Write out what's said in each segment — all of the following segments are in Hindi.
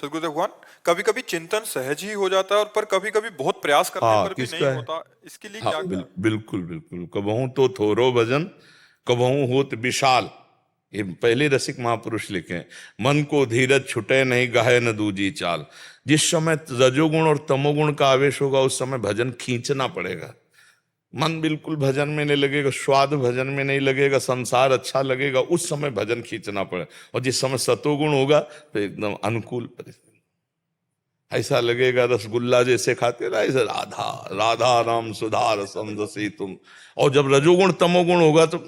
सदगुरुदेव भगवान, कभी कभी चिंतन सहज ही हो जाता है और पर कभी कभी बहुत प्रयास करने हाँ, पर भी नहीं किसका है? होता। इसके लिए हाँ, क्या करें? बिल्कुल बिल्कुल। कबहू तो थोरो भजन, कबहू होत विशाल। ये पहले रसिक महापुरुष लिखे हैं। मन को धीरज छुटे नहीं, गाहे न दूजी चाल। जिस समय रजोगुण और तमोगुण का आवेश होगा उस समय भजन खींचना पड़ेगा। मन बिल्कुल भजन में नहीं लगेगा, स्वाद भजन में नहीं लगेगा, संसार अच्छा लगेगा, उस समय भजन खींचना पड़ेगा। और जिस समय सतोगुण होगा तो एकदम अनुकूल परिस्थिति, ऐसा लगेगा रसगुल्ला जैसे खाते ना, ऐसे राधा राधा राम सुधा रसम रसी तुम। और जब रजोगुण तमोगुण होगा तो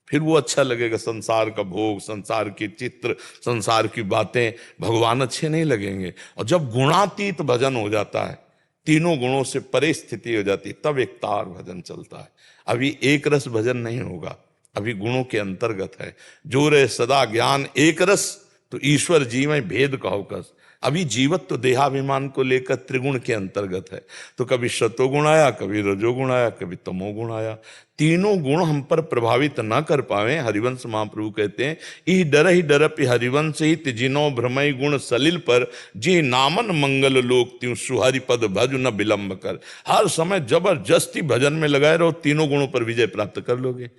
फिर वो अच्छा लगेगा। संसार का भोग, संसार की चित्र, संसार की बातें, भगवान अच्छे नहीं लगेंगे। और जब गुणातीत भजन हो जाता है, तीनों गुणों से परे स्थिति हो जाती है, तब एक तार भजन चलता है। अभी एक रस भजन नहीं होगा, अभी गुणों के अंतर्गत है। जो रे सदा ज्ञान एक रस, तो ईश्वर जी में भेद कहो कस। अभी जीवत तो देहाभिमान को लेकर त्रिगुण के अंतर्गत है। तो कभी सतोगुण आया, कभी रजोगुण आया, कभी तमोगुण आया। तीनों गुण हम पर प्रभावित ना कर पावे। हरिवंश महाप्रभु कहते हैं, ई डर ही डरप हरिवंश ही जिनो भ्रमय गुण सलिल पर, जी नामन मंगल लोक त्यों सुहरि पद भज न विलंब कर। हर समय जबरदस्ती भजन में लगाए रहो, तीनों गुणों पर विजय प्राप्त कर लोगे।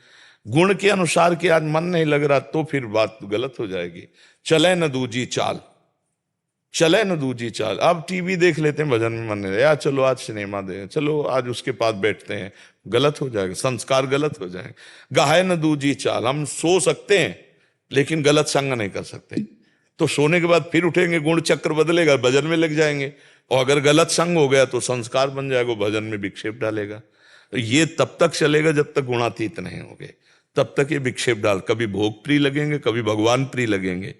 गुण के अनुसार कि आज मन नहीं लग रहा तो फिर बात गलत हो जाएगी। चले न दूजी चाल, चले न दूजी चाल। अब टीवी देख लेते हैं, भजन में मन नहीं, यार चलो आज सिनेमा देखें, चलो आज उसके पास बैठते हैं, गलत हो जाएगा, संस्कार गलत हो जाएंगे। गाहे न दूजी चाल, हम सो सकते हैं लेकिन गलत संग नहीं कर सकते। तो सोने के बाद फिर उठेंगे, गुण चक्र बदलेगा, भजन में लग जाएंगे। और अगर गलत संग हो गया तो संस्कार बन जाएगा, भजन में विक्षेप डालेगा। तो ये तब तक चलेगा जब तक गुणातीत नहीं होंगे, तब तक ये विक्षेप डाल, कभी भोग प्रिय लगेंगे, कभी भगवान प्रिय लगेंगे,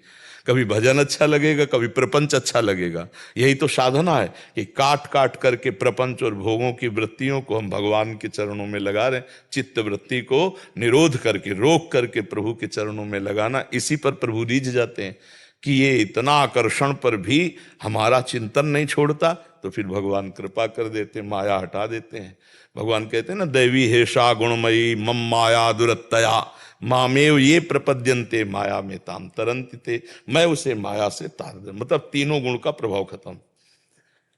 कभी भजन अच्छा लगेगा, कभी प्रपंच अच्छा लगेगा। यही तो साधना है कि काट काट करके प्रपंच और भोगों की वृत्तियों को हम भगवान के चरणों में लगा रहे हैं। चित्त वृत्ति को निरोध करके, रोक करके प्रभु के चरणों में लगाना। इसी पर प्रभु रीझ जाते हैं कि ये इतना आकर्षण पर भी हमारा चिंतन नहीं छोड़ता, तो फिर भगवान कृपा कर देते, माया हटा देते हैं। भगवान कहते हैं ना, दैवी हेषा गुणमयी मम माया दुरत्तया, मामेव ये प्रपद्यन्ते माया में ताम तरन्ति ते। मैं उसे माया से तार दे, मतलब तीनों गुण का प्रभाव खत्म।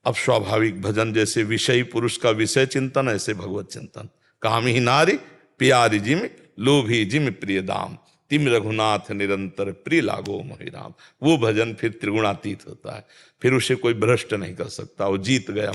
अब स्वाभाविक भजन, जैसे विषयी पुरुष का विषय चिंतन, ऐसे भगवत चिंतन। काम ही नारी प्यारी जिम, लोभी जिम प्रिय दाम, तिम रघुनाथ निरंतर प्रिय लागो मोहि राम। वो भजन फिर त्रिगुणातीत होता है, फिर उसे कोई भ्रष्ट नहीं कर सकता, वो जीत गया।